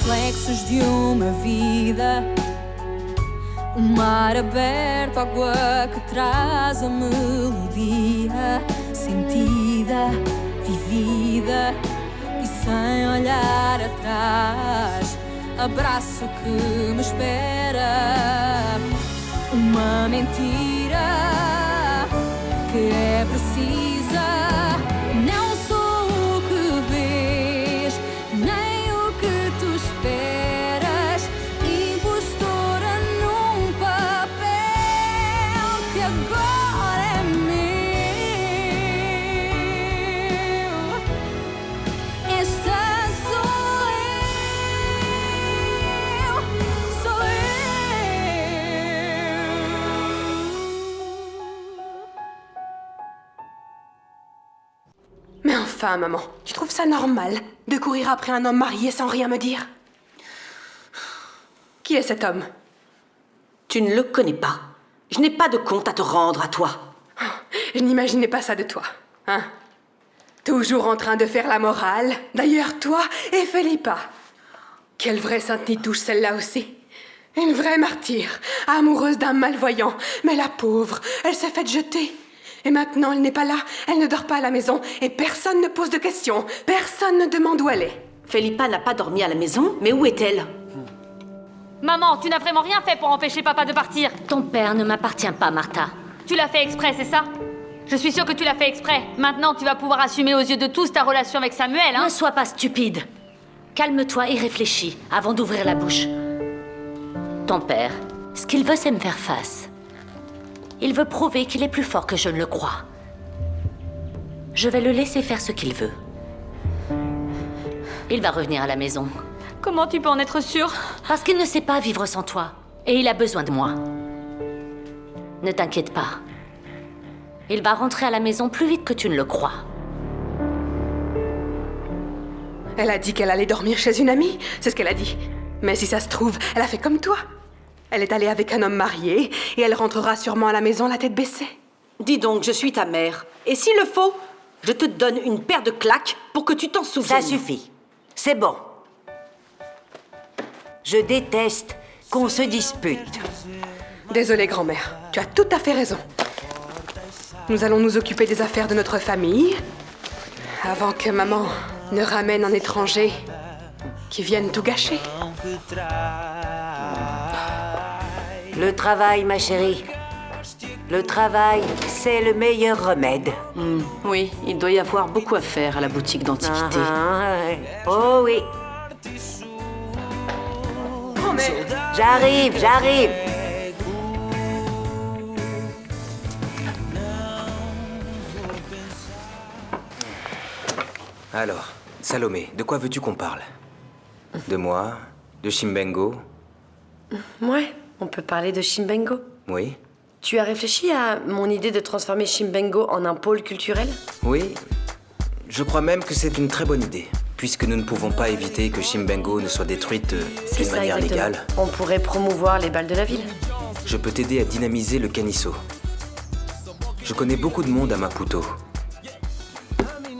reflexos de uma vida. O mar aberto, água que traz a melodia sentida, vivida e sem olhar atrás. Abraço que me espera. Uma mentira que é precisa. Não sou o que vês, nem o que tu esperas. Impostora num papel que agora é meu. Esta sou eu, sou eu. Mais enfin, maman, tu trouves ça normal de courir après un homme marié sans rien me dire? Qui est cet homme? Tu ne le connais pas. Je n'ai pas de compte à te rendre à toi. Je n'imaginais pas ça de toi, hein? Toujours en train de faire la morale. D'ailleurs, toi et Philippa. Quelle vraie sainte nitouche, celle-là aussi. Une vraie martyre, amoureuse d'un malvoyant. Mais la pauvre, elle s'est faite jeter. Et maintenant, elle n'est pas là, elle ne dort pas à la maison. Et personne ne pose de questions. Personne ne demande où elle est. Philippa n'a pas dormi à la maison, mais où est-elle? Maman, tu n'as vraiment rien fait pour empêcher papa de partir. Ton père ne m'appartient pas, Martha. Tu l'as fait exprès, c'est ça? Je suis sûre que tu l'as fait exprès. Maintenant, tu vas pouvoir assumer aux yeux de tous ta relation avec Samuel, hein? Ne sois pas stupide. Calme-toi et réfléchis avant d'ouvrir la bouche. Ton père, ce qu'il veut, c'est me faire face. Il veut prouver qu'il est plus fort que je ne le crois. Je vais le laisser faire ce qu'il veut. Il va revenir à la maison. Comment tu peux en être sûre? Parce qu'il ne sait pas vivre sans toi. Et il a besoin de moi. Ne t'inquiète pas. Il va rentrer à la maison plus vite que tu ne le crois. Elle a dit qu'elle allait dormir chez une amie, c'est ce qu'elle a dit. Mais si ça se trouve, elle a fait comme toi. Elle est allée avec un homme marié et elle rentrera sûrement à la maison la tête baissée. Dis donc, je suis ta mère. Et s'il le faut, je te donne une paire de claques pour que tu t'en souviennes. Ça suffit. C'est bon. Je déteste qu'on se dispute. Désolée, grand-mère. Tu as tout à fait raison. Nous allons nous occuper des affaires de notre famille avant que maman ne ramène un étranger qui vienne tout gâcher. Le travail, ma chérie. Le travail, c'est le meilleur remède. Oui, il doit y avoir beaucoup à faire à la boutique d'antiquité. Ouais. Oh oui. Grand-mère! J'arrive. Alors, Salomé, de quoi veux-tu qu'on parle? De moi? De Chimbengo? Ouais, on peut parler de Chimbengo. Oui? Tu as réfléchi à mon idée de transformer Chimbengo en un pôle culturel? Oui. Je crois même que c'est une très bonne idée, puisque nous ne pouvons pas éviter que Chimbengo ne soit détruite d'une manière exactement. légale. On pourrait promouvoir les bals de la ville. Je peux t'aider à dynamiser le Canisso. Je connais beaucoup de monde à Maputo.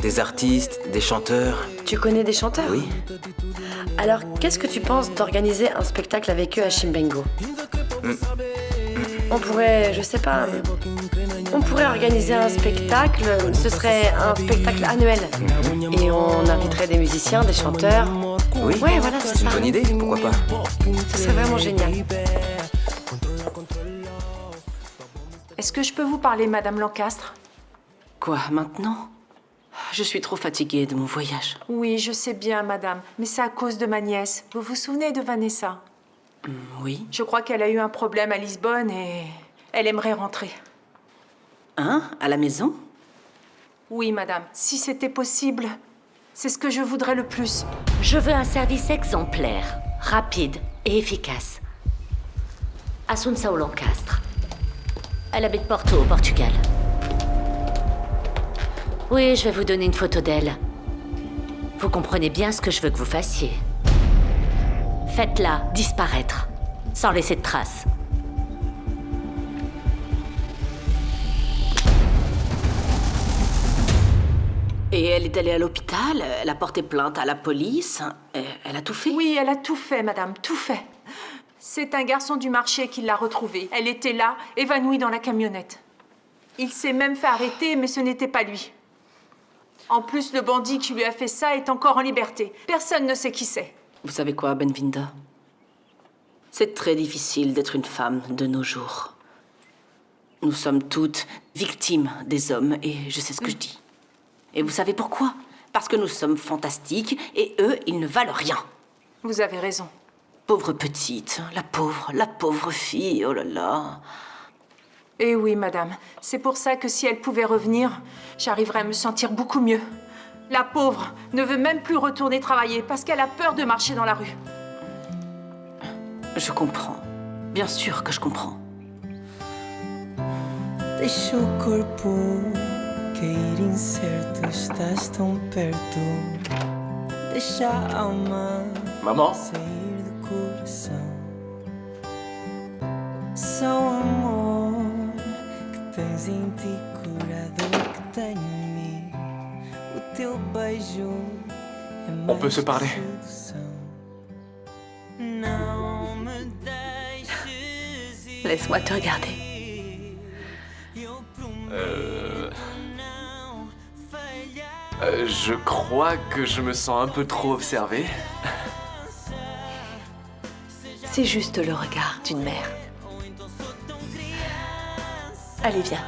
Des artistes, des chanteurs. Tu connais des chanteurs? Oui. Alors, qu'est-ce que tu penses d'organiser un spectacle avec eux à Chimbengo? On pourrait, je sais pas, on pourrait organiser un spectacle, ce serait un spectacle annuel. Et on inviterait des musiciens, des chanteurs. Oui. Ouais, voilà, c'est C'est une ça. bonne idée, pourquoi pas? Ce serait vraiment génial. Est-ce que je peux vous parler, Madame Lancastre? Quoi, maintenant? Je suis trop fatiguée de mon voyage. Oui, je sais bien, Madame, mais c'est à cause de ma nièce. Vous vous souvenez de Vanessa? Oui. Je crois qu'elle a eu un problème à Lisbonne et elle aimerait rentrer. Hein? À la maison? Oui, Madame, si c'était possible, c'est ce que je voudrais le plus. Je veux un service exemplaire, rapide et efficace. Assunção Lancastre. Elle habite Porto, au Portugal. Oui, je vais vous donner une photo d'elle. Vous comprenez bien ce que je veux que vous fassiez. Faites-la disparaître, sans laisser de traces. Et Et elle est allée à l'hôpital, elle a porté plainte à la police, elle a tout fait. Oui, elle a tout fait, madame, tout fait. C'est un garçon du marché qui l'a retrouvée. Elle était là, évanouie dans la camionnette. Il s'est même fait arrêter, mais ce n'était pas lui. En plus, le bandit qui lui a fait ça est encore en liberté. Personne ne sait qui c'est. Vous savez quoi, Benvinda? C'est très difficile d'être une femme de nos jours. Nous sommes toutes victimes des hommes, et je sais ce que je dis. Et vous savez pourquoi? Parce que nous sommes fantastiques, et eux, ils ne valent rien. Vous avez raison. Pauvre petite, la pauvre fille, oh là là. Eh oui, madame. C'est pour ça que si elle pouvait revenir, j'arriverais à me sentir beaucoup mieux. La pauvre ne veut même plus retourner travailler parce qu'elle a peur de marcher dans la rue. Je comprends. Bien sûr que je comprends. Deixa o corpo cair incerto, estás tão perto. Deixa a alma sair do coração. Só o amor que tens em ti, cura a dor que tenho em mim. O teu beijo é mais. On peut se parler. Não me deixes ir. Laisse-moi te regarder. Je crois que je me sens un peu trop observé. C'est juste le regard d'une mère. Allez, viens.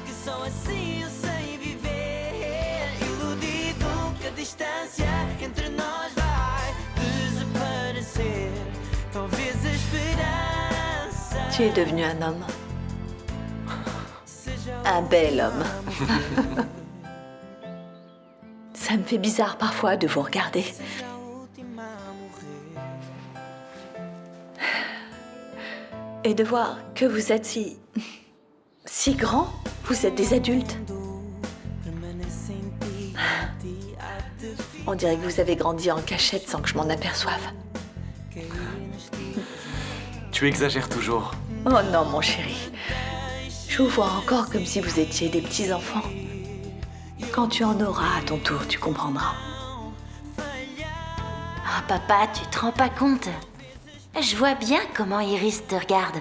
Que só assim eu sei viver. Iludido que a distância entre nós vai desaparecer. Talvez a esperança. Tu es devenu un homme. Un bel homme. Ça me fait bizarre parfois de vous regarder. Et de voir que vous êtes si grand. Vous êtes des adultes. On dirait que vous avez grandi en cachette sans que je m'en aperçoive. Tu exagères toujours. Oh non, mon chéri. Je vous vois encore comme si vous étiez des petits-enfants. Quand tu en auras à ton tour, tu comprendras. Ah, papa, tu te rends pas compte? Je vois bien comment Iris te regarde.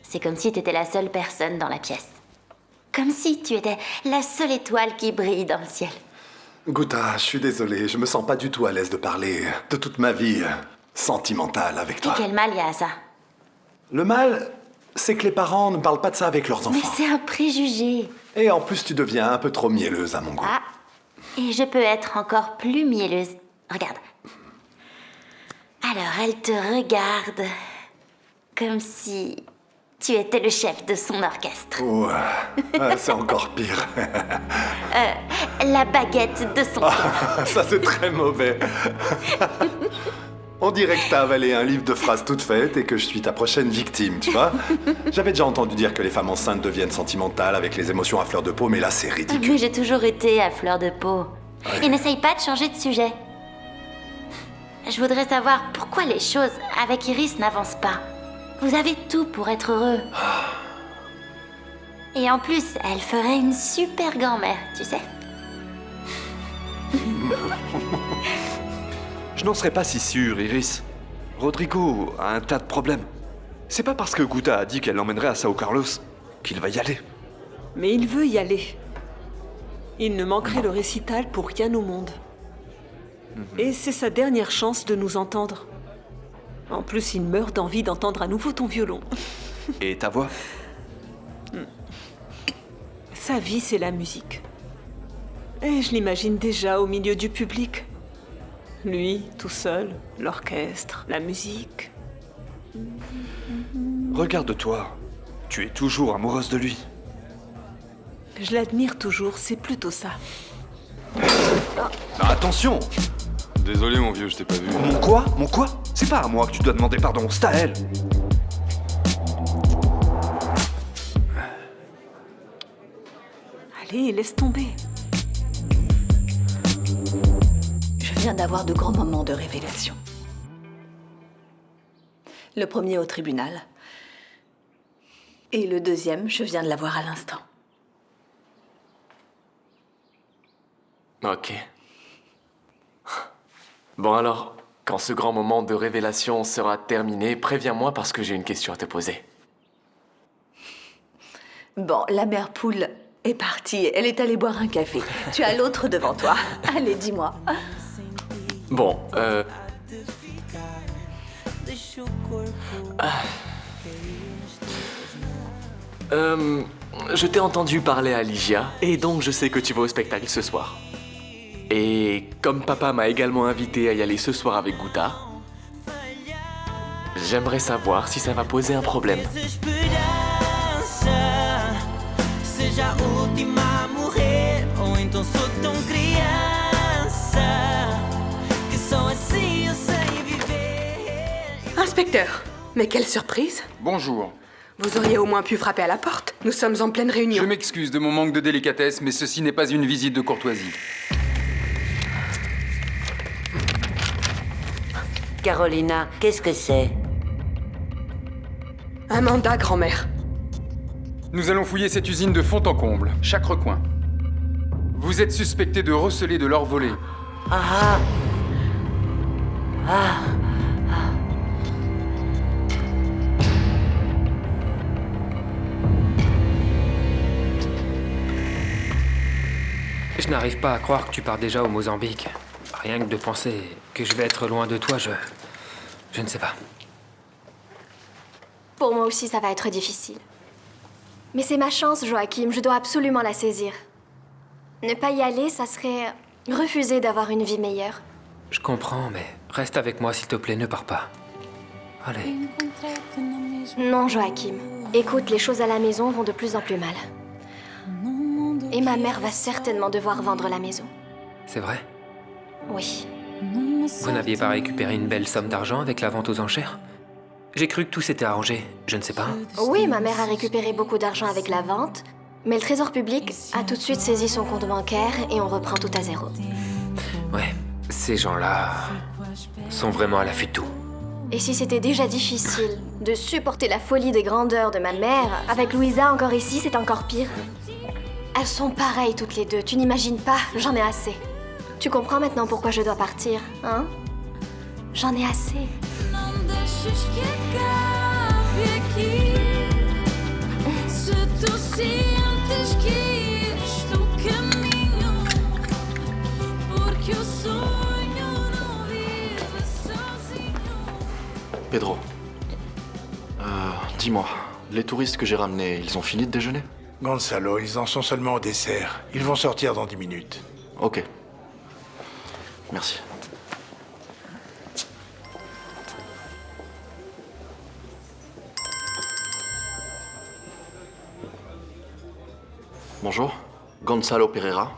C'est comme si t'étais la seule personne dans la pièce. Comme si tu étais la seule étoile qui brille dans le ciel. Guta, je suis désolé, je me sens pas du tout à l'aise de parler de toute ma vie sentimentale avec toi. Et quel mal y a à ça? Le mal, c'est que les parents ne parlent pas de ça avec leurs Mais enfants. c'est un préjugé. Et en plus, tu deviens un peu trop mielleuse à mon goût. Ah, et je peux être encore plus mielleuse. Regarde. Alors, elle te regarde comme si tu étais le chef de son orchestre. Ouais, c'est encore pire. La baguette de son cœur. Ça, c'est très mauvais. On dirait que t'as avalé un livre de phrases toutes faites et que je suis ta prochaine victime, tu vois. J'avais déjà entendu dire que les femmes enceintes deviennent sentimentales avec les émotions à fleur de peau, mais là, c'est ridicule. Mais j'ai toujours été à fleur de peau. Ouais. Et n'essaye pas de changer de sujet. Je voudrais savoir pourquoi les choses avec Iris n'avancent pas. Vous avez tout pour être heureux. Et en plus, elle ferait une super grand-mère, tu sais. Je n'en serais pas si sûr, Iris. Rodrigo a un tas de problèmes. C'est pas parce que Guta a dit qu'elle l'emmènerait à Sao Carlos qu'il va y aller. Mais il veut y aller. Il ne manquerait le récital pour rien au monde. Et c'est sa dernière chance de nous entendre. En plus, il meurt d'envie d'entendre à nouveau ton violon. Et ta voix? Sa vie, c'est la musique. Et je l'imagine déjà au milieu du public. Lui, tout seul, l'orchestre, la musique. Regarde-toi. Tu es toujours amoureuse de lui. Je l'admire toujours, c'est plutôt ça. Ah, attention! Désolé mon vieux, je t'ai pas vu. Mon quoi? Mon quoi? C'est pas à moi que tu dois demander pardon, c'est à elle. Allez, laisse tomber. Je viens d'avoir de grands moments de révélation. Le premier au tribunal. Et le deuxième, je viens de l'avoir à l'instant. Ok. Bon alors, quand ce grand moment de révélation sera terminé, préviens-moi parce que j'ai une question à te poser. Bon, la mère poule est partie. Elle est allée boire un café. Tu as l'autre devant toi. Allez, dis-moi. Bon, je t'ai entendu parler à Ligia, et donc je sais que tu vas au spectacle ce soir. Et comme papa m'a également invité à y aller ce soir avec Guta, j'aimerais savoir si ça va poser un problème. Seja a última a morrer, ou então sou tão criança que só assim eu sei viver. Inspecteur, mais quelle surprise! Bonjour. Vous auriez au moins pu frapper à la porte. Nous sommes en pleine réunion. Je m'excuse de mon manque de délicatesse, mais ceci n'est pas une visite de courtoisie. Carolina, qu'est-ce que c'est? Un mandat, grand-mère. Nous allons fouiller cette usine de fond en comble, chaque recoin. Vous êtes suspecté de receler de l'or volé. Ah ah. Je n'arrive pas à croire que tu pars déjà au Mozambique. Rien que de penser que je vais être loin de toi, je ne sais pas. Pour moi aussi, ça va être difficile. Mais c'est ma chance, Joachim, je dois absolument la saisir. Ne pas y aller, ça serait refuser d'avoir une vie meilleure. Je comprends, mais reste avec moi, s'il te plaît, ne pars pas. Allez. Non, Joachim. Écoute, les choses à la maison vont de plus en plus mal. Et ma mère va certainement devoir vendre la maison. C'est vrai? Oui. Vous n'aviez pas récupéré une belle somme d'argent avec la vente aux enchères? J'ai cru que tout s'était arrangé, je ne sais pas. Oui, ma mère a récupéré beaucoup d'argent avec la vente, mais le trésor public a tout de suite saisi son compte bancaire et on reprend tout à zéro. Ouais, ces gens-là sont vraiment à l'affût de tout. Et si c'était déjà difficile de supporter la folie des grandeurs de ma mère, avec Louisa encore ici, c'est encore pire. Elles sont pareilles toutes les deux, tu n'imagines pas, j'en ai assez. Tu comprends maintenant pourquoi je dois partir, hein? J'en ai assez. Pedro, dis-moi, les touristes que j'ai ramenés, ils ont fini de déjeuner? Gonzalo, ils en sont seulement au dessert. Ils vont sortir dans 10 minutes. Ok. Merci. Bonjour, Gonzalo Pereira.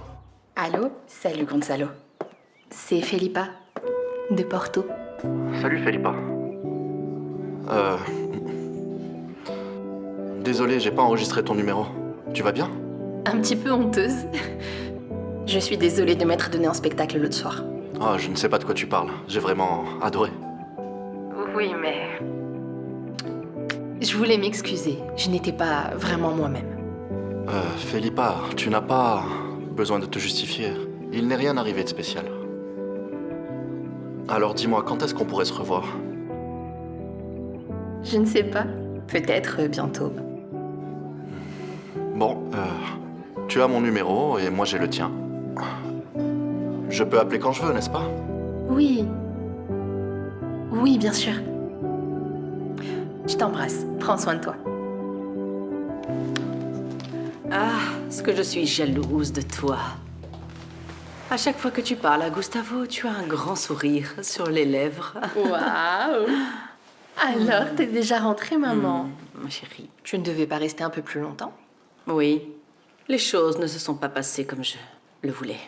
Allô? Salut Gonzalo. C'est Felipa, de Porto. Salut Felipa. Désolé, j'ai pas enregistré ton numéro. Tu vas bien? Un petit peu honteuse. Je suis désolée de m'être donné en spectacle l'autre soir. Ah, je ne sais pas de quoi tu parles. J'ai vraiment adoré. Oui, mais... Je voulais m'excuser. Je n'étais pas vraiment moi-même. Felipa, tu n'as pas besoin de te justifier. Il n'est rien arrivé de spécial. Alors dis-moi, quand est-ce qu'on pourrait se revoir? Je ne sais pas. Peut-être bientôt. Bon, tu as mon numéro et moi j'ai le tien. Je peux appeler quand je veux, n'est-ce pas? Oui. Oui, bien sûr. Je t'embrasse. Prends soin de toi. Ah, ce que je suis jalouse de toi. À chaque fois que tu parles à Gustavo, tu as un grand sourire sur les lèvres. Waouh! Alors, t'es déjà rentrée, maman? Ma chérie. Tu ne devais pas rester un peu plus longtemps? Oui. Les choses ne se sont pas passées comme je le voulais.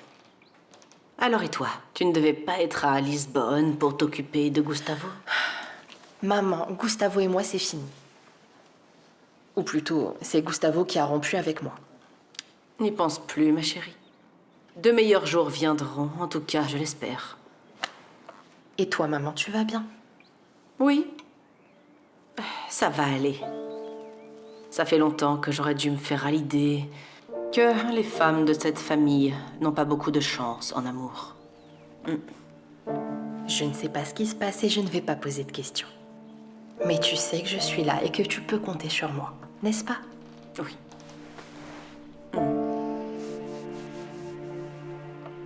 Alors et toi? Tu ne devais pas être à Lisbonne pour t'occuper de Gustavo? Maman, Gustavo et moi, c'est fini. Ou plutôt, c'est Gustavo qui a rompu avec moi. N'y pense plus, ma chérie. De meilleurs jours viendront, en tout cas, je l'espère. Et toi, maman, tu vas bien? Oui. Ça va aller. Ça fait longtemps que j'aurais dû me faire à l'idée Que les femmes de cette famille n'ont pas beaucoup de chance en amour. Je ne sais pas ce qui se passe et je ne vais pas poser de questions. Mais tu sais que je suis là et que tu peux compter sur moi, n'est-ce pas? Oui.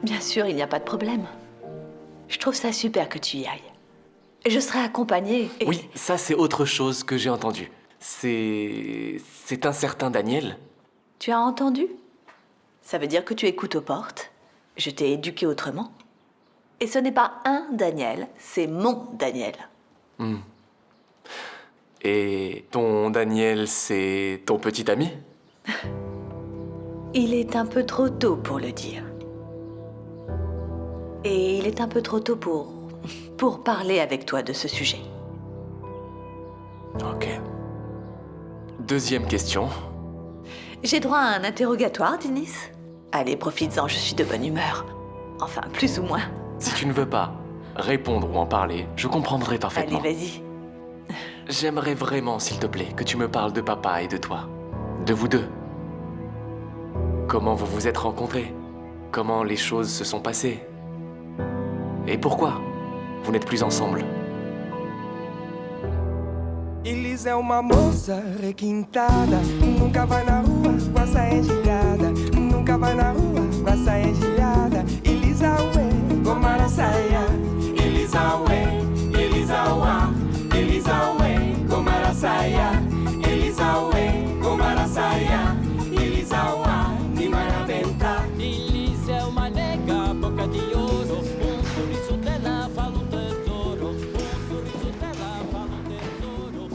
Bien sûr, il n'y a pas de problème. Je trouve ça super que tu y ailles. Je serai accompagnée et... Oui, ça c'est autre chose que j'ai entendu. C'est un certain Daniel. Tu as entendu? Ça veut dire que tu écoutes aux portes. Je t'ai éduqué autrement. Et ce n'est pas un Daniel, c'est mon Daniel. Et ton Daniel, c'est ton petit ami? Il est un peu trop tôt pour le dire. Et il est un peu trop tôt pour parler avec toi de ce sujet. Ok. Deuxième question. J'ai droit à un interrogatoire, Dennis? Allez, profites-en, je suis de bonne humeur. Enfin, plus ou moins. Si tu ne veux pas répondre ou en parler, je comprendrai parfaitement. Allez, vas-y. J'aimerais vraiment, s'il te plaît, que tu me parles de papa et de toi. De vous deux. Comment vous vous êtes rencontrés? Comment les choses se sont passées? Et pourquoi vous n'êtes plus ensemble? Elis é uma moça requintada, nunca vai na rua com a saia engelhada, nunca vai na rua com a saia engelhada. Elisa ué, gomara saia, Elisa ué, Elisa uá, Elisa ué, gomara saia, Elisa ué, gomara saia, Elisa uá, ni maraventa. Elisa é uma nega, boca de ouro, sorriso dela fala tesouro, sorriso dela fala tesouro.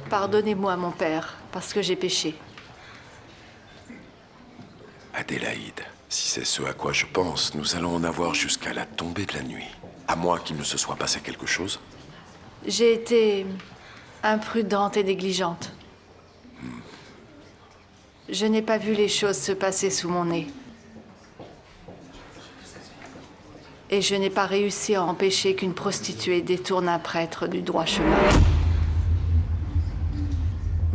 Pardonnez-moi, mon père, parce que j'ai péché. Adélaïde, si c'est ce à quoi je pense, nous allons en avoir jusqu'à la tombée de la nuit. À moins qu'il ne se soit passé quelque chose. J'ai été imprudente et négligente. Je n'ai pas vu les choses se passer sous mon nez. Et je n'ai pas réussi à empêcher qu'une prostituée détourne un prêtre du droit chemin.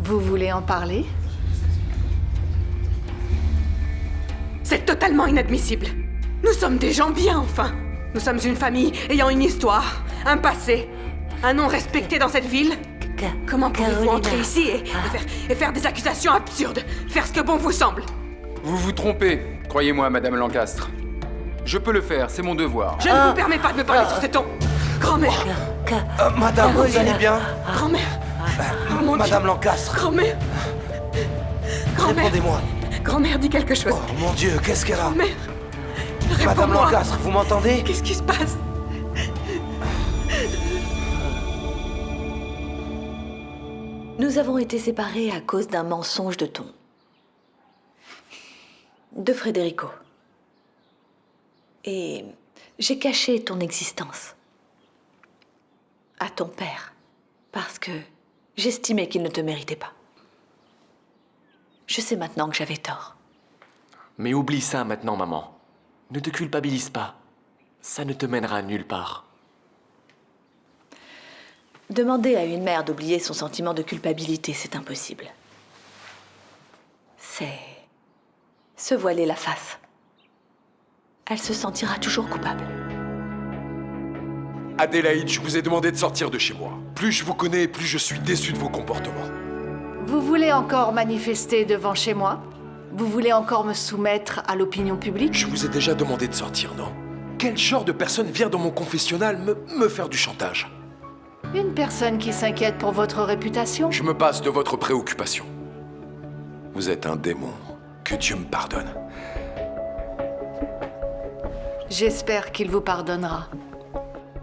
Vous voulez en parler? C'est totalement inadmissible. Nous sommes des gens bien, enfin. Nous sommes une famille ayant une histoire, un passé, un nom respecté dans cette ville. Comment pouvez-vous entrer ici et faire des accusations absurdes, faire ce que bon vous semble? Vous vous trompez, croyez-moi, Madame Lancastre. Je peux le faire, c'est mon devoir. Je ne vous permets pas de me parler sur ce ton. Grand-mère. Madame, vous allez bien? Grand-mère. Oh, mon Madame Dieu. Lancastre. Grand-mère. Grand-mère. Répondez-moi. Grand-mère, dis quelque chose. Oh mon Dieu, qu'est-ce qu'elle a? Grand-mère. Madame Réponds-moi. Lancastre, vous m'entendez? Qu'est-ce qui se passe? Nous avons été séparés à cause d'un mensonge de de Federico. Et j'ai caché ton existence à ton père parce que j'estimais qu'il ne te méritait pas. Je sais maintenant que j'avais tort. Mais oublie ça maintenant, maman. Ne te culpabilise pas. Ça ne te mènera nulle part. Demander à une mère d'oublier son sentiment de culpabilité, c'est impossible. C'est se voiler la face. Elle se sentira toujours coupable. Adélaïde, je vous ai demandé de sortir de chez moi. Plus je vous connais, plus je suis déçu de vos comportements. Vous voulez encore manifester devant chez moi? Vous voulez encore me soumettre à l'opinion publique? Je vous ai déjà demandé de sortir, non? Quel genre de personne vient dans mon confessionnal me faire du chantage? Une personne qui s'inquiète pour votre réputation? Je me passe de votre préoccupation. Vous êtes un démon. Que Dieu me pardonne. J'espère qu'il vous pardonnera.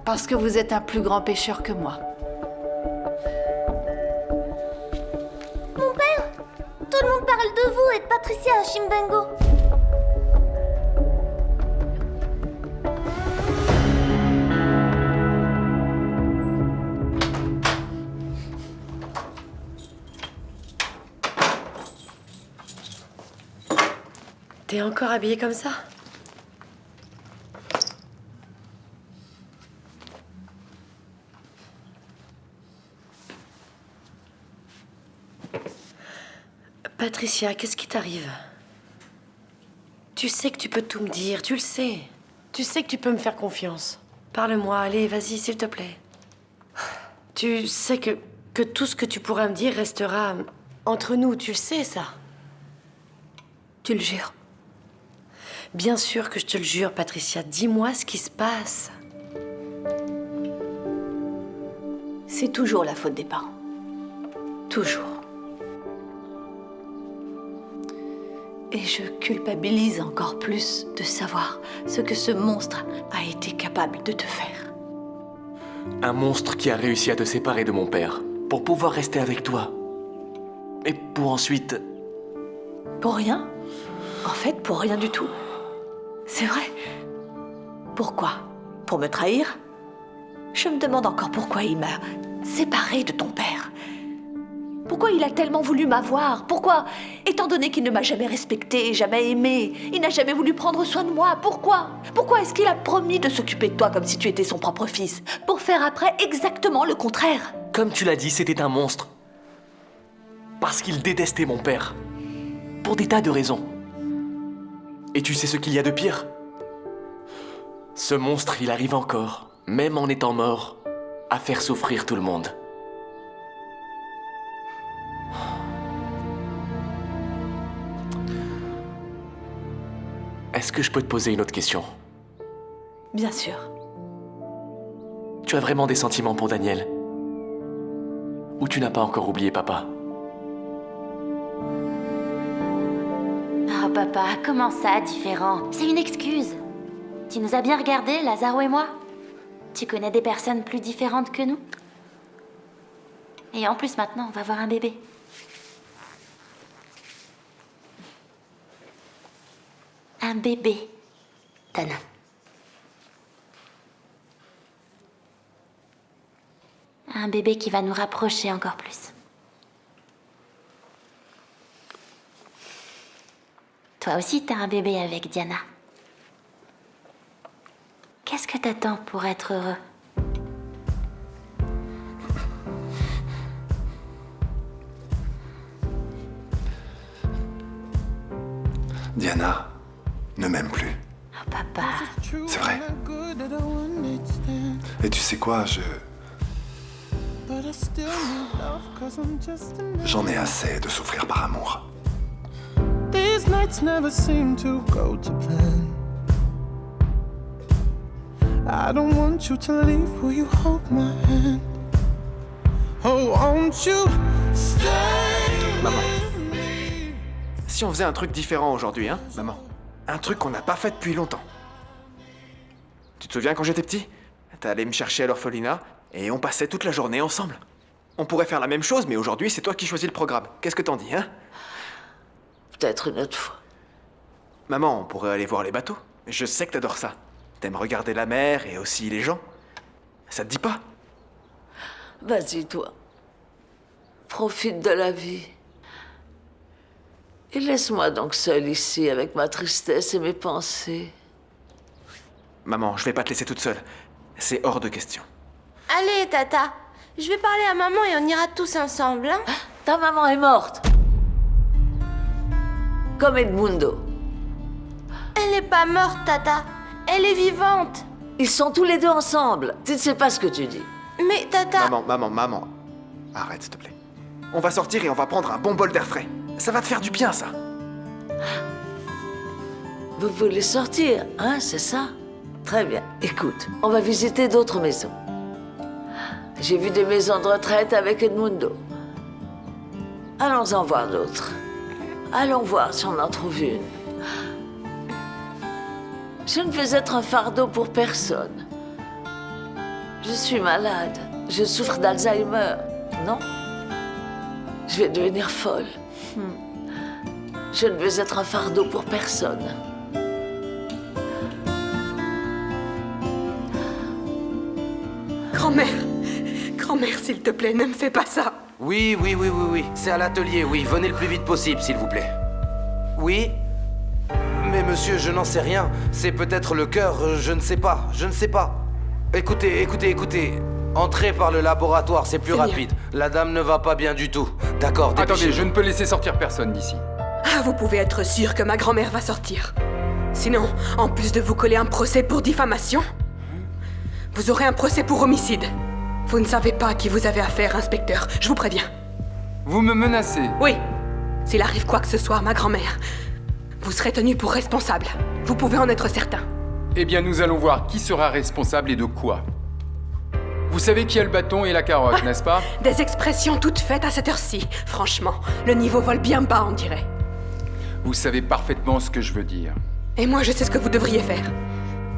Parce que vous êtes un plus grand pécheur que moi. Mon père, tout le monde parle de vous et de Patricia à Chimbengo. T'es encore habillée comme ça? Patricia, qu'est-ce qui t'arrive? Tu sais que tu peux tout me dire, tu le sais. Tu sais que tu peux me faire confiance. Parle-moi, allez, vas-y, s'il te plaît. Tu sais que tout ce que tu pourras me dire restera entre nous, tu le sais, ça. Tu le jures? Bien sûr que je te le jure, Patricia. Dis-moi ce qui se passe. C'est toujours la faute des parents. Toujours. Et je culpabilise encore plus de savoir ce que ce monstre a été capable de te faire. Un monstre qui a réussi à te séparer de mon père pour pouvoir rester avec toi. Et pour ensuite... Pour rien? En fait, pour rien du tout. C'est vrai. Pourquoi? Pour me trahir? Je me demande encore pourquoi il m'a séparée de ton père. Pourquoi il a tellement voulu m'avoir? Pourquoi, étant donné qu'il ne m'a jamais respectée, jamais aimée, il n'a jamais voulu prendre soin de moi? Pourquoi? Pourquoi est-ce qu'il a promis de s'occuper de toi comme si tu étais son propre fils, pour faire après exactement le contraire? Comme tu l'as dit, c'était un monstre. Parce qu'il détestait mon père. Pour des tas de raisons. Et tu sais ce qu'il y a de pire? Ce monstre, il arrive encore, même en étant mort, à faire souffrir tout le monde. Est-ce que je peux te poser une autre question? Bien sûr. Tu as vraiment des sentiments pour Daniel? Ou tu n'as pas encore oublié papa? Oh papa, comment ça, différent? C'est une excuse. Tu nous as bien regardés, Lazaro et moi. Tu connais des personnes plus différentes que nous. Et en plus, maintenant, on va avoir un bébé. Un bébé, Dana. Un bébé qui va nous rapprocher encore plus. Toi aussi, t'as un bébé avec Diana. Qu'est-ce que t'attends pour être heureux? Diana ne m'aime plus. Oh, papa. C'est vrai. Et tu sais quoi, j'en ai assez de souffrir par amour. These nights never seem to go to plan. I don't want you to leave, will you hold my hand? Oh, won't you stay? Maman. Si on faisait un truc différent aujourd'hui, hein, maman? Un truc qu'on n'a pas fait depuis longtemps. Tu te souviens quand j'étais petit? T'es allé me chercher à l'orphelinat et on passait toute la journée ensemble. On pourrait faire la même chose, mais aujourd'hui, c'est toi qui choisis le programme. Qu'est-ce que t'en dis, hein? Peut-être une autre fois. Maman, on pourrait aller voir les bateaux. Je sais que t'adores ça. T'aimes regarder la mer et aussi les gens. Ça te dit pas? Vas-y, toi. Profite de la vie. Et laisse-moi donc seule ici avec ma tristesse et mes pensées. Maman, je vais pas te laisser toute seule. C'est hors de question. Allez, Tata. Je vais parler à maman et on ira tous ensemble, hein? Ta maman est morte. Comme Edmundo. Elle n'est pas morte, Tata. Elle est vivante. Ils sont tous les deux ensemble. Tu ne sais pas ce que tu dis. Mais, Tata... Maman. Arrête, s'il te plaît. On va sortir et on va prendre un bon bol d'air frais. Ça va te faire du bien, ça. Vous voulez sortir, hein, c'est ça? Très bien. Écoute, on va visiter d'autres maisons. J'ai vu des maisons de retraite avec Edmundo. Allons en voir d'autres. Allons voir si on en trouve une. Je ne veux être un fardeau pour personne. Je suis malade. Je souffre d'Alzheimer. Non? Je vais devenir folle. Je ne veux être un fardeau pour personne. Grand-mère, s'il te plaît, ne me fais pas ça. Oui. C'est à l'atelier, oui. Venez le plus vite possible, s'il vous plaît. Oui? Mais monsieur, je n'en sais rien. C'est peut-être le cœur, je ne sais pas. Écoutez. Entrez par le laboratoire, c'est plus Seigneur. rapide. La dame ne va pas bien du tout. D'accord, Attendez, dépêchez-vous. je ne peux laisser sortir personne d'ici. Ah, vous pouvez être sûr que ma grand-mère va sortir. Sinon, en plus de vous coller un procès pour diffamation, vous aurez un procès pour homicide. Vous ne savez pas à qui vous avez affaire, inspecteur, je vous préviens. Vous me menacez? Oui. S'il arrive quoi que ce soit à ma grand-mère, vous serez tenu pour responsable. Vous pouvez en être certain. Eh bien, nous allons voir qui sera responsable et de quoi. Vous savez qui a le bâton et la carotte, n'est-ce pas? Des expressions toutes faites à cette heure-ci. Franchement, le niveau vole bien bas, on dirait. Vous savez parfaitement ce que je veux dire. Et moi, je sais ce que vous devriez faire.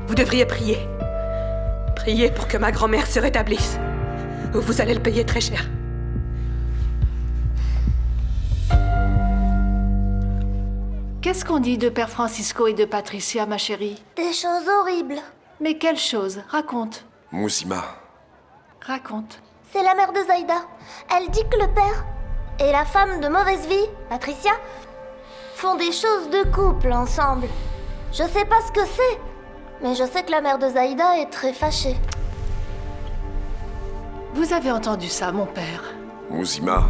Vous devriez prier. Prier pour que ma grand-mère se rétablisse. Ou vous allez le payer très cher. Qu'est-ce qu'on dit de Père Francisco et de Patricia, ma chérie? Des choses horribles. Mais quelles choses? Raconte. Mousima, Raconte. C'est la mère de Zaïda. Elle dit que le père et la femme de mauvaise vie, Patricia, font des choses de couple ensemble. Je sais pas ce que c'est, mais je sais que la mère de Zaïda est très fâchée. Vous avez entendu ça, mon père? Mousima.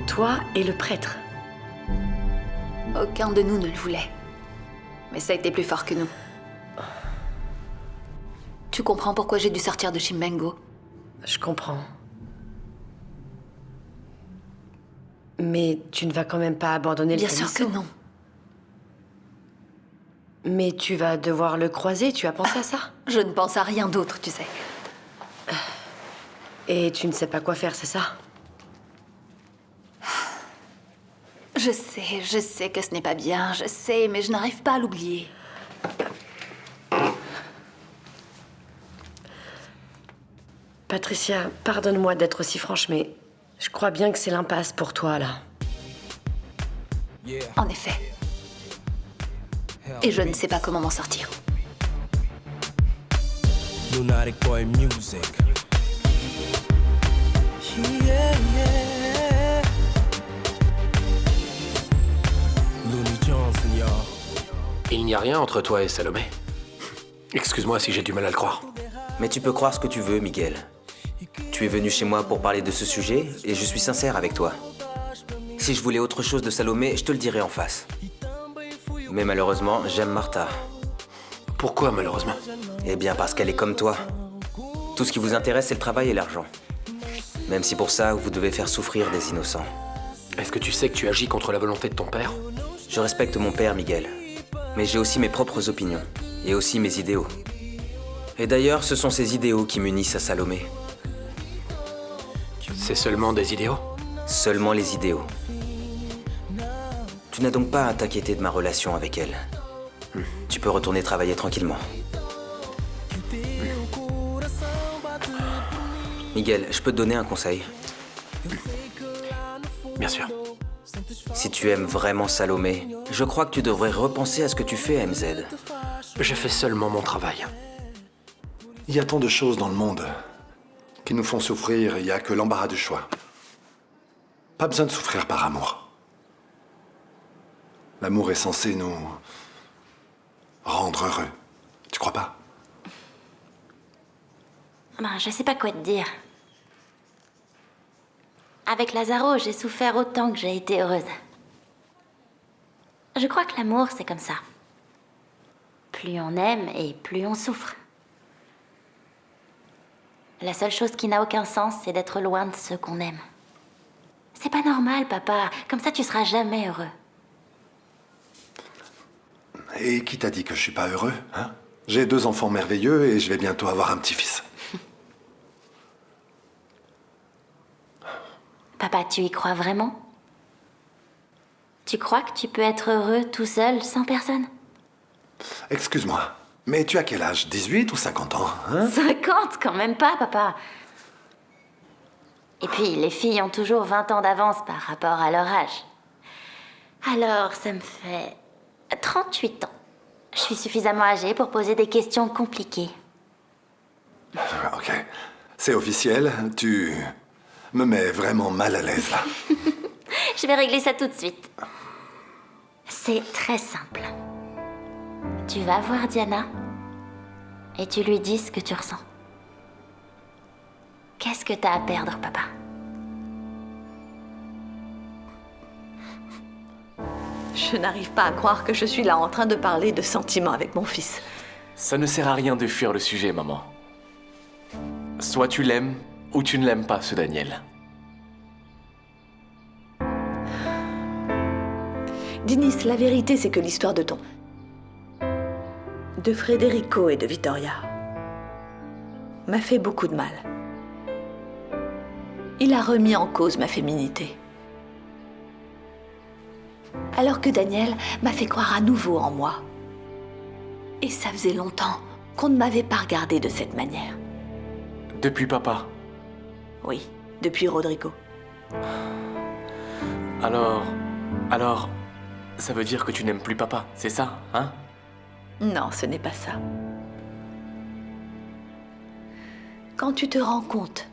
Toi et le prêtre. Aucun de nous ne le voulait. Mais ça a été plus fort que nous. Tu comprends pourquoi j'ai dû sortir de Chimbengo? Je comprends. Mais tu ne vas quand même pas abandonner le Bien sûr Calisto. que non. Mais tu vas devoir le croiser, tu as pensé à ça? Je ne pense à rien d'autre, tu sais. Et tu ne sais pas quoi faire, c'est ça? Je sais que ce n'est pas bien, je sais, mais je n'arrive pas à l'oublier. Patricia, pardonne-moi d'être aussi franche, mais je crois bien que c'est l'impasse pour toi, là. En effet. Et je ne sais pas comment m'en sortir. Lunatic Boy Music. Yeah, yeah. Looney Johnson, y'all. Il n'y a rien entre toi et Salomé. Excuse-moi si j'ai du mal à le croire. Mais tu peux croire ce que tu veux, Miguel. Tu es venu chez moi pour parler de ce sujet et je suis sincère avec toi. Si je voulais autre chose de Salomé, je te le dirais en face. Mais malheureusement, j'aime Martha. Pourquoi malheureusement? Eh bien parce qu'elle est comme toi. Tout ce qui vous intéresse, c'est le travail et l'argent. Même si pour ça, vous devez faire souffrir des innocents. Est-ce que tu sais que tu agis contre la volonté de ton père? Je respecte mon père, Miguel. Mais j'ai aussi mes propres opinions. Et aussi mes idéaux. Et d'ailleurs, ce sont ces idéaux qui m'unissent à Salomé. C'est seulement des idéaux? Seulement les idéaux. Tu n'as donc pas à t'inquiéter de ma relation avec elle. Tu peux retourner travailler tranquillement. Miguel, je peux te donner un conseil? Bien sûr. Si tu aimes vraiment Salomé, je crois que tu devrais repenser à ce que tu fais à MZ. Je fais seulement mon travail. Il y a tant de choses dans le monde qui nous font souffrir, il n'y a que l'embarras du choix. Pas besoin de souffrir par amour. L'amour est censé nous rendre heureux. Tu crois pas? Ben, je sais pas quoi te dire. Avec Lazaro, j'ai souffert autant que j'ai été heureuse. Je crois que l'amour, c'est comme ça. Plus on aime et plus on souffre. La seule chose qui n'a aucun sens, c'est d'être loin de ceux qu'on aime. C'est pas normal, papa. Comme ça, tu seras jamais heureux. Et qui t'a dit que je suis pas heureux, hein? J'ai 2 enfants merveilleux et je vais bientôt avoir un petit-fils. Papa, tu y crois vraiment? Tu crois que tu peux être heureux tout seul, sans personne? Excuse-moi, mais tu as quel âge? 18 ou 50 ans, hein? 50, quand même pas, papa. Et puis, les filles ont toujours 20 ans d'avance par rapport à leur âge. Alors, ça me fait 38 ans. Je suis suffisamment âgée pour poser des questions compliquées. Ok, c'est officiel, tu me mets vraiment mal à l'aise, là. Je vais régler ça tout de suite. C'est très simple. Tu vas voir Diana et tu lui dis ce que tu ressens. Qu'est-ce que t'as à perdre, papa? Je n'arrive pas à croire que je suis là en train de parler de sentiments avec mon fils. Ça ne sert à rien de fuir le sujet, maman. Soit tu l'aimes, ou tu ne l'aimes pas, ce Daniel. Dinis, la vérité, c'est que l'histoire de Federico et de Vittoria m'a fait beaucoup de mal. Il a remis en cause ma féminité. Alors que Daniel m'a fait croire à nouveau en moi. Et ça faisait longtemps qu'on ne m'avait pas regardé de cette manière. Depuis papa. Oui, depuis Rodrigo. Alors, ça veut dire que tu n'aimes plus papa, c'est ça, hein? Non, ce n'est pas ça. Quand tu te rends compte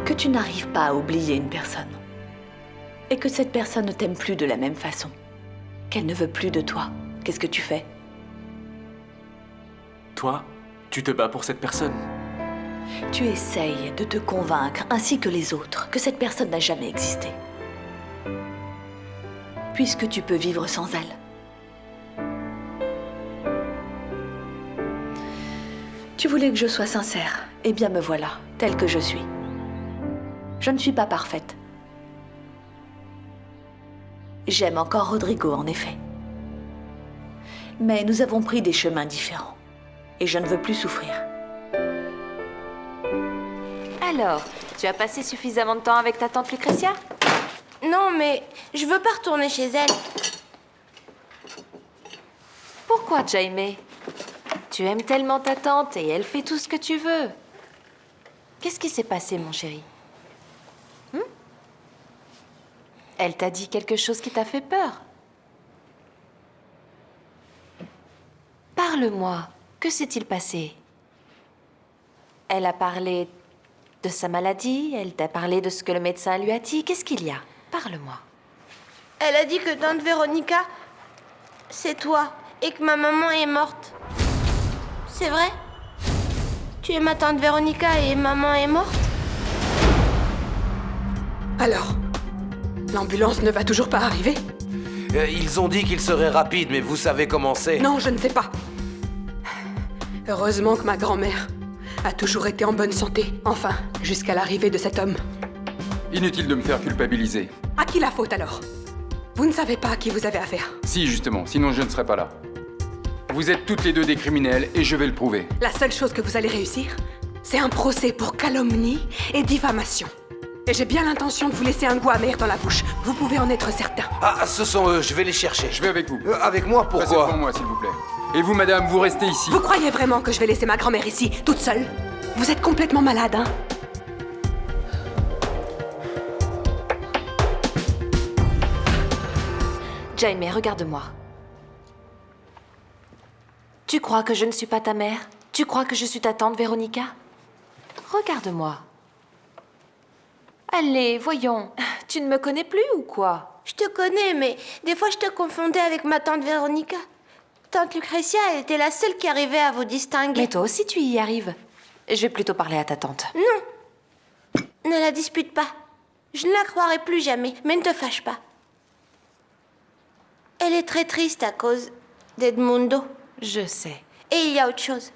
que tu n'arrives pas à oublier une personne et que cette personne ne t'aime plus de la même façon, qu'elle ne veut plus de toi, qu'est-ce que tu fais? Toi, tu te bats pour cette personne. Tu essayes de te convaincre, ainsi que les autres, que cette personne n'a jamais existé. Puisque tu peux vivre sans elle. Tu voulais que je sois sincère, eh bien me voilà, telle que je suis. Je ne suis pas parfaite. J'aime encore Rodrigo, en effet. Mais nous avons pris des chemins différents. Et je ne veux plus souffrir. Alors, tu as passé suffisamment de temps avec ta tante Lucretia? Non, mais je veux pas retourner chez elle. Pourquoi, Jaime? Tu aimes tellement ta tante et elle fait tout ce que tu veux. Qu'est-ce qui s'est passé, mon chéri? Elle t'a dit quelque chose qui t'a fait peur? Parle-moi. Que s'est-il passé? Elle a parlé de sa maladie? Elle t'a parlé de ce que le médecin lui a dit? Qu'est-ce qu'il y a? Parle-moi. Elle a dit que tante Véronica, c'est toi, et que ma maman est morte. C'est vrai? Tu es ma tante Véronica et maman est morte? Alors, l'ambulance ne va toujours pas arriver? Ils ont dit qu'ils seraient rapides, mais vous savez comment c'est. Non, je ne sais pas. Heureusement que ma grand-mère a toujours été en bonne santé. Enfin, jusqu'à l'arrivée de cet homme. Inutile de me faire culpabiliser. À qui la faute alors? Vous ne savez pas à qui vous avez affaire. Si, justement, sinon je ne serais pas là. Vous êtes toutes les deux des criminels et je vais le prouver. La seule chose que vous allez réussir, c'est un procès pour calomnie et diffamation. Et j'ai bien l'intention de vous laisser un goût amer dans la bouche. Vous pouvez en être certain. Ah, ce sont eux, je vais les chercher. Je vais avec vous. Avec moi, Passez pourquoi? devant moi, s'il vous plaît. Et vous, madame, vous restez ici. Vous croyez vraiment que je vais laisser ma grand-mère ici, toute seule? Vous êtes complètement malade, hein? Jaime, regarde-moi. Tu crois que je ne suis pas ta mère? Tu crois que je suis ta tante Véronica? Regarde-moi. Allez, voyons. Tu ne me connais plus ou quoi? Je te connais, mais des fois je te confondais avec ma tante Véronica. Tante Lucretia, elle était la seule qui arrivait à vous distinguer. Mais toi aussi, tu y arrives. Je vais plutôt parler à ta tante. Non. Ne la dispute pas. Je ne la croirai plus jamais, mais ne te fâche pas. Elle est très triste à cause d'Edmundo. Je sais. Et il y a autre chose.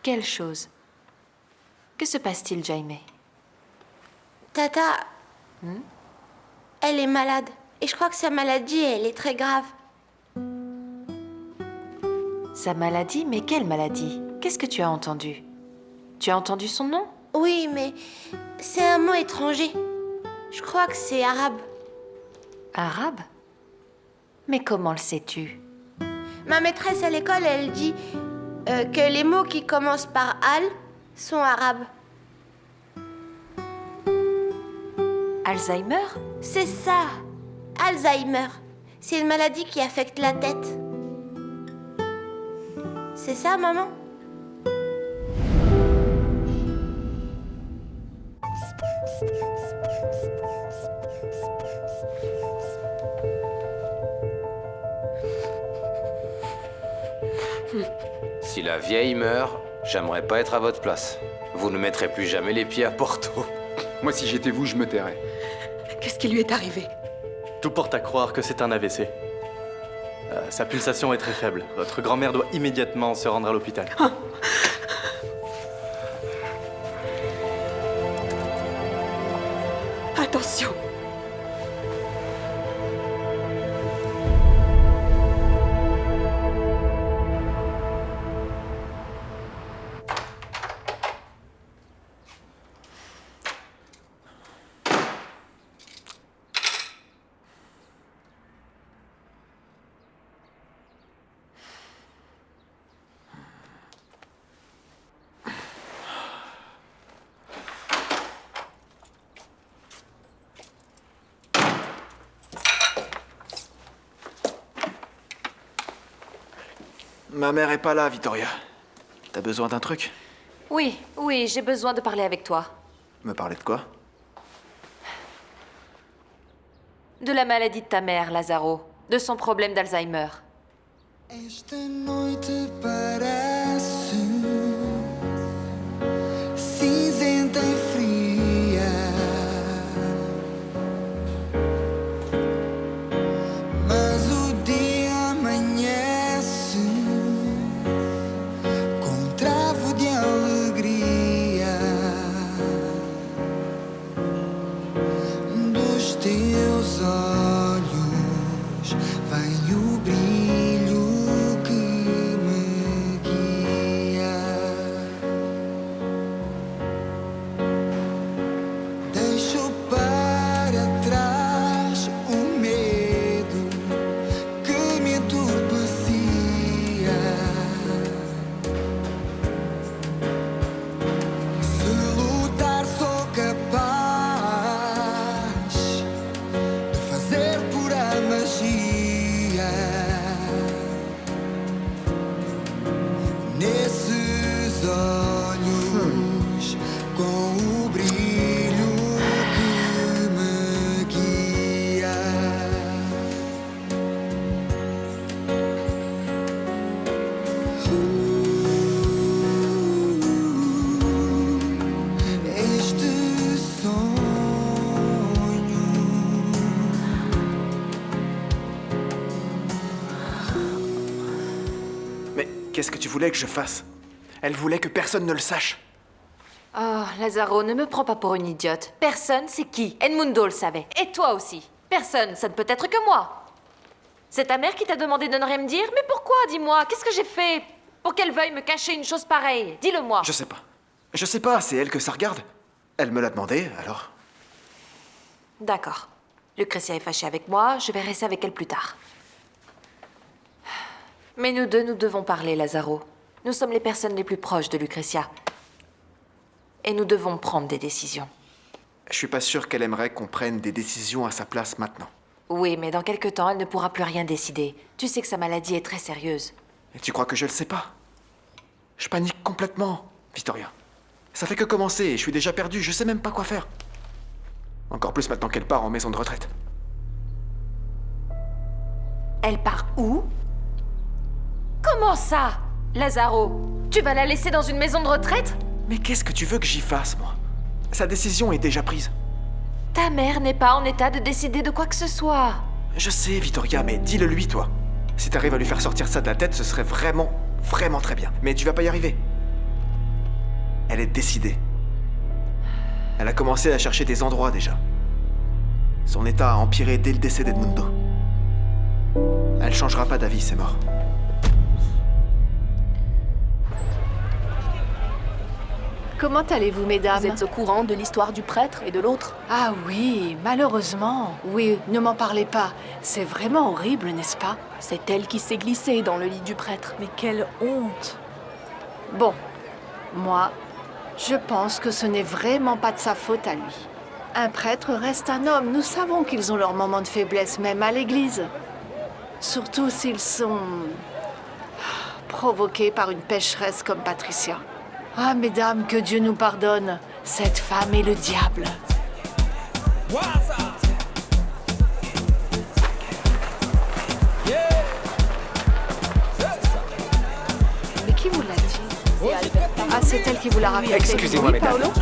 Quelle chose? Que se passe-t-il, Jaime? Tata, elle est malade. Et je crois que sa maladie, elle est très grave. Sa maladie? Mais quelle maladie? Qu'est-ce que tu as entendu? Tu as entendu son nom? Oui, mais c'est un mot étranger. Je crois que c'est arabe. Arabe? Mais comment le sais-tu? Ma maîtresse à l'école, elle dit que les mots qui commencent par al sont arabes. Alzheimer? C'est ça, Alzheimer. C'est une maladie qui affecte la tête. C'est ça, maman? Si la vieille meurt, j'aimerais pas être à votre place. Vous ne mettrez plus jamais les pieds à Porto. Moi, si j'étais vous, je me tairais. Qu'est-ce qui lui est arrivé? Tout porte à croire que c'est un AVC. Sa pulsation est très faible. Votre grand-mère doit immédiatement se rendre à l'hôpital. Attention! Ma mère est pas là, Victoria. T'as besoin d'un truc? Oui, j'ai besoin de parler avec toi. Me parler de quoi? De la maladie de ta mère, Lazaro. De son problème d'Alzheimer. Esta noite parece cinzenta e fria, mas o dia amanhece com um travo de alegria dos teus olhos. Vem o brilho que me guia. Deixo para trás o medo que me entorpecia. Se lutar sou capaz de fazer pura magia. Nesses olhos, com o brilho que me guia. Este sonho. Mais qu'est-ce que tu voulais que je fasse? Elle voulait que personne ne le sache. Oh, Lazaro, ne me prends pas pour une idiote. Personne, c'est qui? Edmundo le savait. Et toi aussi. Personne, ça ne peut être que moi. C'est ta mère qui t'a demandé de ne rien me dire? Mais pourquoi, dis-moi? Qu'est-ce que j'ai fait pour qu'elle veuille me cacher une chose pareille? Dis-le-moi. Je sais pas. Je sais pas, c'est elle que ça regarde. Elle me l'a demandé, alors. D'accord. Lucretia est fâchée avec moi, je vais rester avec elle plus tard. Mais nous deux, nous devons parler, Lazaro. Nous sommes les personnes les plus proches de Lucretia. Et nous devons prendre des décisions. Je suis pas sûr qu'elle aimerait qu'on prenne des décisions à sa place maintenant. Oui, mais dans quelque temps, elle ne pourra plus rien décider. Tu sais que sa maladie est très sérieuse. Et tu crois que je le sais pas? Je panique complètement, Victoria. Ça fait que commencer et je suis déjà perdu, je sais même pas quoi faire. Encore plus maintenant qu'elle part en maison de retraite. Elle part où? Comment ça? Lazaro, tu vas la laisser dans une maison de retraite? Mais qu'est-ce que tu veux que j'y fasse, moi? Sa décision est déjà prise. Ta mère n'est pas en état de décider de quoi que ce soit. Je sais, Victoria, mais dis-le lui, toi. Si t'arrives à lui faire sortir ça de la tête, ce serait vraiment, vraiment très bien. Mais tu vas pas y arriver. Elle est décidée. Elle a commencé à chercher des endroits déjà. Son état a empiré dès le décès d'Edmundo. Elle changera pas d'avis, c'est mort. Comment allez-vous, mesdames? Vous êtes au courant de l'histoire du prêtre et de l'autre? Ah oui, malheureusement. Oui, ne m'en parlez pas. C'est vraiment horrible, n'est-ce pas? C'est elle qui s'est glissée dans le lit du prêtre. Mais quelle honte! Bon, moi, je pense que ce n'est vraiment pas de sa faute à lui. Un prêtre reste un homme. Nous savons qu'ils ont leurs moments de faiblesse, même à l'église. Surtout s'ils sont provoqués par une pécheresse comme Patricia. Ah, mesdames, que Dieu nous pardonne. Cette femme est le diable. Qui vous l'a dit? Ah, c'est elle qui vous l'a raconté. Excusez-moi, Oui, mesdames. Paolo?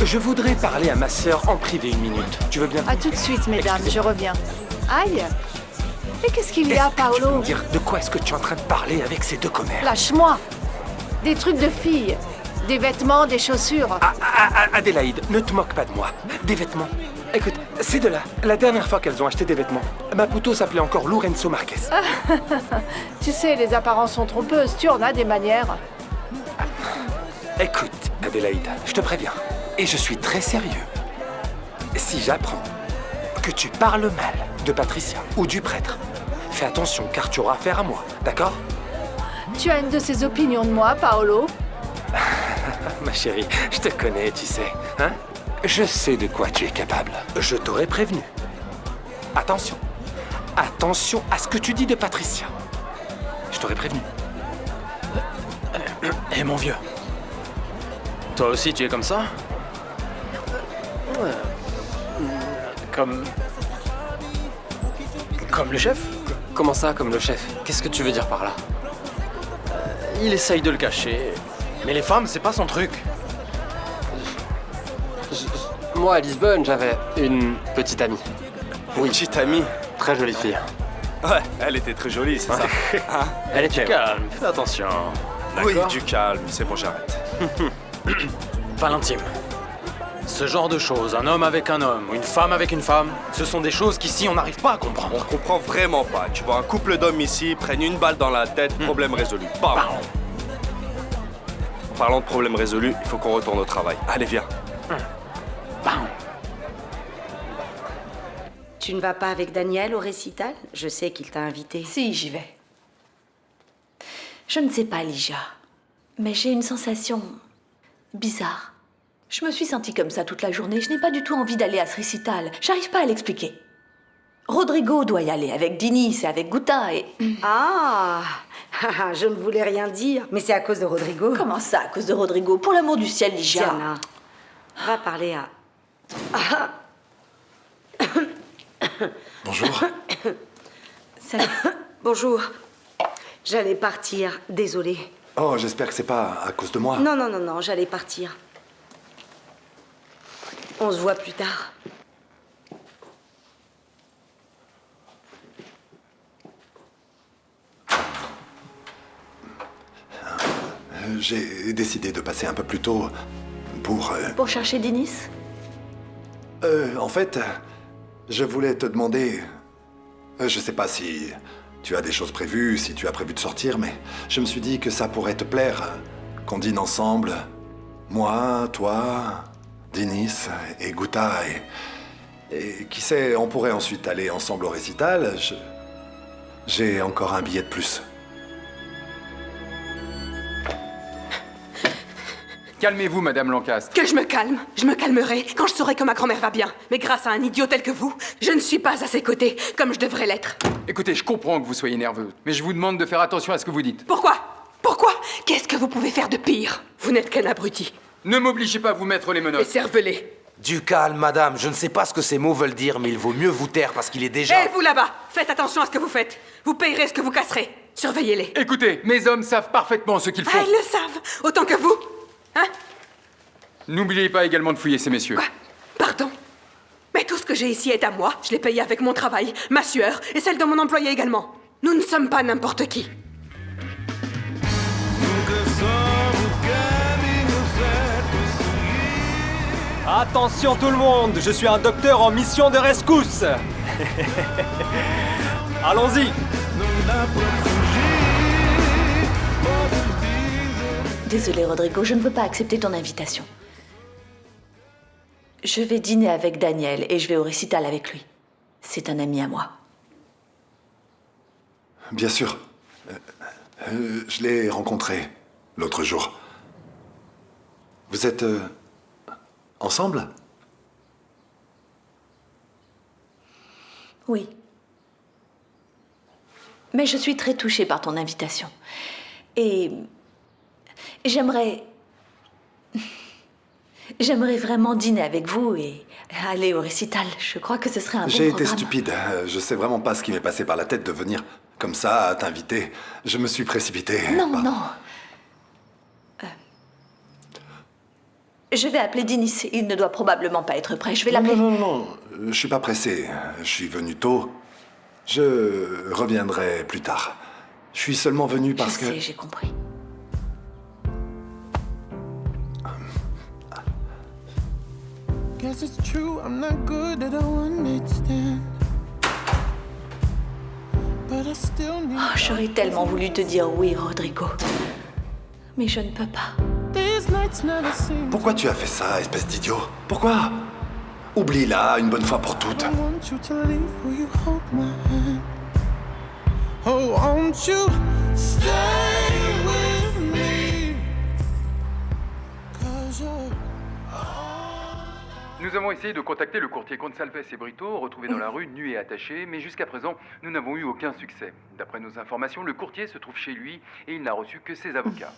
Je voudrais parler à ma sœur en privé une minute. Tu veux bien? À tout de suite, mesdames, je reviens. Aïe! Mais qu'est-ce qu'il y a, Tu peux Paolo? me dire de quoi est-ce que tu es en train de parler avec ces deux commères? Lâche-moi! Des trucs de filles. Des vêtements, des chaussures. Adélaïde, ne te moque pas de moi. Des vêtements. Écoute, ces deux-là, la dernière fois qu'elles ont acheté des vêtements, Maputo s'appelait encore Lourenço Marquez. Tu sais, les apparences sont trompeuses. Tu en as des manières. Écoute, Adélaïde, je te préviens, et je suis très sérieux. Si j'apprends que tu parles mal de Patricia ou du prêtre, fais attention car tu auras affaire à moi, d'accord? Tu as une de ces opinions de moi, Paolo? Ma chérie, je te connais, tu sais, hein? Je sais de quoi tu es capable. Je t'aurais prévenu. Attention. Attention à ce que tu dis de Patricia. Je t'aurais prévenu. Eh mon vieux. Toi aussi tu es comme ça? Comme le chef? Comment ça, comme le chef? Qu'est-ce que tu veux dire par là? Il essaye de le cacher. Mais les femmes, c'est pas son truc. Moi, à Lisbonne, j'avais une petite amie. Oui. Petite amie? Très jolie fille. Ouais, elle était très jolie, c'est ça. Hein? Elle était... Du calme, fais attention. Oui, du calme, c'est bon, j'arrête. Pas l'intime. Ce genre de choses, un homme avec un homme ou une femme avec une femme, ce sont des choses qu'ici on n'arrive pas à comprendre. On comprend vraiment pas. Tu vois un couple d'hommes ici, prennent une balle dans la tête, problème résolu. Bam. En parlant de problème résolu, il faut qu'on retourne au travail. Allez, viens. Tu ne vas pas avec Daniel au récital? Je sais qu'il t'a invité. Si, j'y vais. Je ne sais pas, Ligia, mais j'ai une sensation bizarre. Je me suis sentie comme ça toute la journée. Je n'ai pas du tout envie d'aller à ce récital. J'arrive pas à l'expliquer. Rodrigo doit y aller avec Dinis et avec Guta et... Ah, je ne voulais rien dire, mais c'est à cause de Rodrigo. Comment ça, à cause de Rodrigo? Pour l'amour du ciel, Ligia. Diana, va parler à... Bonjour. Salut. Bonjour. J'allais partir, désolée. Oh, j'espère que c'est pas à cause de moi. Non, j'allais partir. On se voit plus tard. J'ai décidé de passer un peu plus tôt pour... Pour chercher Dinis? En fait, je voulais te demander... je sais pas si tu as des choses prévues, si tu as prévu de sortir, mais je me suis dit que ça pourrait te plaire. Qu'on dîne ensemble. Moi, toi, Dinis et Guta et qui sait, on pourrait ensuite aller ensemble au récital. J'ai encore un billet de plus. Calmez-vous, Madame Lancaster. Que je me calme. Je me calmerai quand je saurai que ma grand-mère va bien. Mais grâce à un idiot tel que vous, je ne suis pas à ses côtés, comme je devrais l'être. Écoutez, je comprends que vous soyez nerveuse, mais je vous demande de faire attention à ce que vous dites. Pourquoi? Qu'est-ce que vous pouvez faire de pire? Vous n'êtes qu'un abruti. Ne m'obligez pas à vous mettre les menottes. Et cervelez. Du calme, madame. Je ne sais pas ce que ces mots veulent dire, mais il vaut mieux vous taire parce qu'il est déjà... Et vous là-bas, faites attention à ce que vous faites. Vous payerez ce que vous casserez. Surveillez-les. Écoutez, mes hommes savent parfaitement ce qu'ils font. Ah, ils le savent, autant que vous. Hein? N'oubliez pas également de fouiller ces messieurs. Quoi? Pardon? Mais tout ce que j'ai ici est à moi. Je l'ai payé avec mon travail, ma sueur et celle de mon employé également. Nous ne sommes pas n'importe qui. Attention tout le monde, je suis un docteur en mission de rescousse. Allons-y. Désolé, Rodrigo, je ne peux pas accepter ton invitation. Je vais dîner avec Daniel et je vais au récital avec lui. C'est un ami à moi. Bien sûr. Je l'ai rencontré l'autre jour. Vous êtes ensemble? Oui. Mais je suis très touchée par ton invitation. Et j'aimerais vraiment dîner avec vous et aller au récital. Je crois que ce serait un bon programme. J'ai été stupide. Je sais vraiment pas ce qui m'est passé par la tête de venir comme ça à t'inviter. Je me suis précipité. Non. Je vais appeler Dinis. Il ne doit probablement pas être prêt. Je vais l'appeler. Non. Je suis pas pressé. Je suis venu tôt. Je reviendrai plus tard. Je suis seulement venu parce que... Je sais, j'ai compris. Guess it's true, I'm not good at a one-night stand. But I still need... Oh, j'aurais tellement voulu te dire oui, Rodrigo. Mais je ne peux pas. Pourquoi tu as fait ça, espèce d'idiot? Pourquoi? Oublie-la une bonne fois pour toutes. I want you to leave, will you hold my hand? Oh, won't you stay with me? 'Cause you're... Nous avons essayé de contacter le courtier Gonçalves et Brito, retrouvé dans la rue, nu et attaché, mais jusqu'à présent, nous n'avons eu aucun succès. D'après nos informations, le courtier se trouve chez lui et il n'a reçu que ses avocats.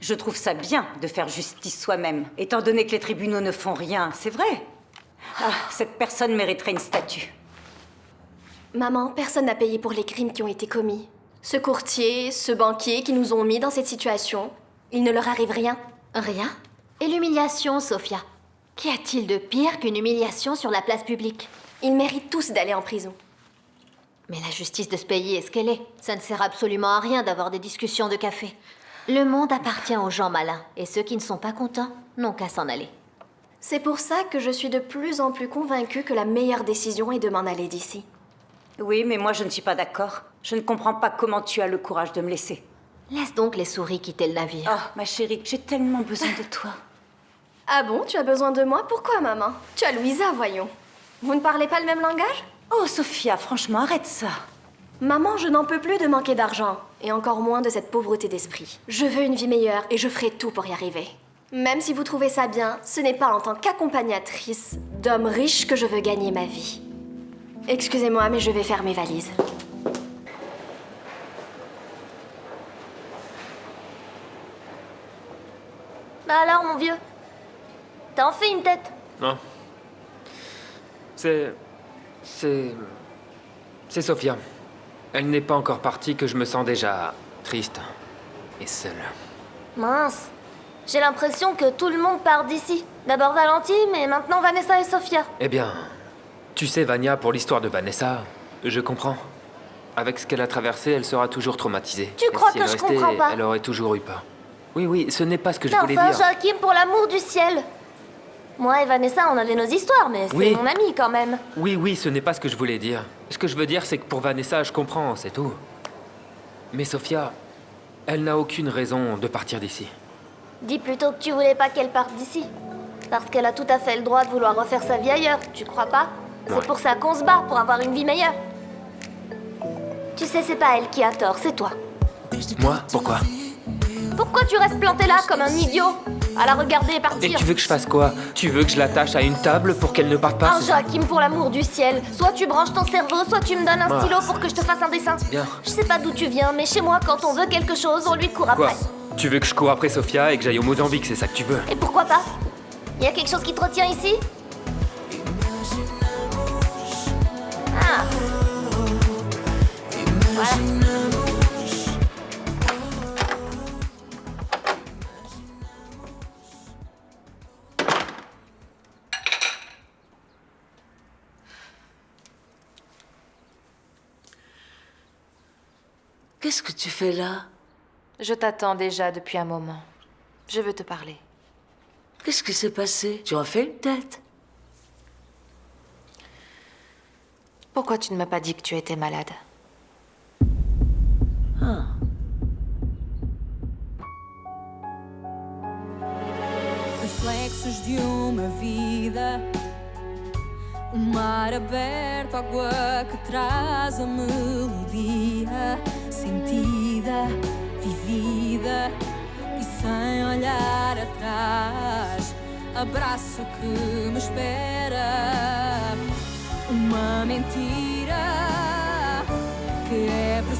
Je trouve ça bien de faire justice soi-même, étant donné que les tribunaux ne font rien, c'est vrai. Ah, cette personne mériterait une statue. Maman, personne n'a payé pour les crimes qui ont été commis. Ce courtier, ce banquier qui nous ont mis dans cette situation, il ne leur arrive rien. Rien? Et l'humiliation, Sophia? Qu'y a-t-il de pire qu'une humiliation sur la place publique? Ils méritent tous d'aller en prison. Mais la justice de ce pays est ce qu'elle est. Ça ne sert absolument à rien d'avoir des discussions de café. Le monde appartient aux gens malins, et ceux qui ne sont pas contents n'ont qu'à s'en aller. C'est pour ça que je suis de plus en plus convaincue que la meilleure décision est de m'en aller d'ici. Oui, mais moi je ne suis pas d'accord. Je ne comprends pas comment tu as le courage de me laisser. Laisse donc les souris quitter le navire. Oh, ma chérie, j'ai tellement besoin de toi. Ah bon, tu as besoin de moi? Pourquoi, maman? Tu as Louisa, voyons. Vous ne parlez pas le même langage? Oh, Sophia, franchement, arrête ça. Maman, je n'en peux plus de manquer d'argent, et encore moins de cette pauvreté d'esprit. Je veux une vie meilleure, et je ferai tout pour y arriver. Même si vous trouvez ça bien, ce n'est pas en tant qu'accompagnatrice d'hommes riches que je veux gagner ma vie. Excusez-moi, mais je vais faire mes valises. Bah alors, mon vieux? T'as en fait une tête? Non. C'est Sophia. Elle n'est pas encore partie que je me sens déjà triste et seule. Mince. J'ai l'impression que tout le monde part d'ici. D'abord Valentine, et maintenant Vanessa et Sophia. Eh bien, tu sais, Vania, pour l'histoire de Vanessa, je comprends. Avec ce qu'elle a traversé, elle sera toujours traumatisée. Tu Et crois si que elle je restait, comprends pas? Elle aurait toujours eu peur. Oui, ce n'est pas ce que je Mais voulais enfin, dire. Joachim, pour l'amour du ciel. Moi et Vanessa, on avait nos histoires, mais c'est Oui. mon amie quand même. Oui, ce n'est pas ce que je voulais dire. Ce que je veux dire, c'est que pour Vanessa, je comprends, c'est tout. Mais Sophia, elle n'a aucune raison de partir d'ici. Dis plutôt que tu voulais pas qu'elle parte d'ici. Parce qu'elle a tout à fait le droit de vouloir refaire sa vie ailleurs, tu crois pas? Ouais. C'est pour ça qu'on se bat, pour avoir une vie meilleure. Tu sais, c'est pas elle qui a tort, c'est toi. Moi? Pourquoi? Pourquoi tu restes planté là comme un idiot? À la regarder Et partir. tu veux que je fasse quoi? Tu veux que je l'attache à une table pour qu'elle ne parte pas? Ah, Joachim, pour l'amour du ciel. Soit tu branches ton cerveau, soit tu me donnes un Ah. stylo pour que je te fasse un dessin. Bien. Je sais pas d'où tu viens, mais chez moi, quand on veut quelque chose, on lui court Quoi? après. Tu veux que je cours après Sophia et que j'aille au Mozambique, c'est ça que tu veux? Et pourquoi pas? Y a quelque chose qui te retient ici? Ah. Voilà. Qu'est-ce que tu fais là? Je t'attends déjà depuis un moment. Je veux te parler. Qu'est-ce qui s'est passé? Tu as fait une tête? Pourquoi tu ne m'as pas dit que tu étais malade? Ah. Reflexos de uma vida, mar aberto, água que traz a melodia sentida, vivida e sem olhar atrás. Abraço que me espera, uma mentira que é preciso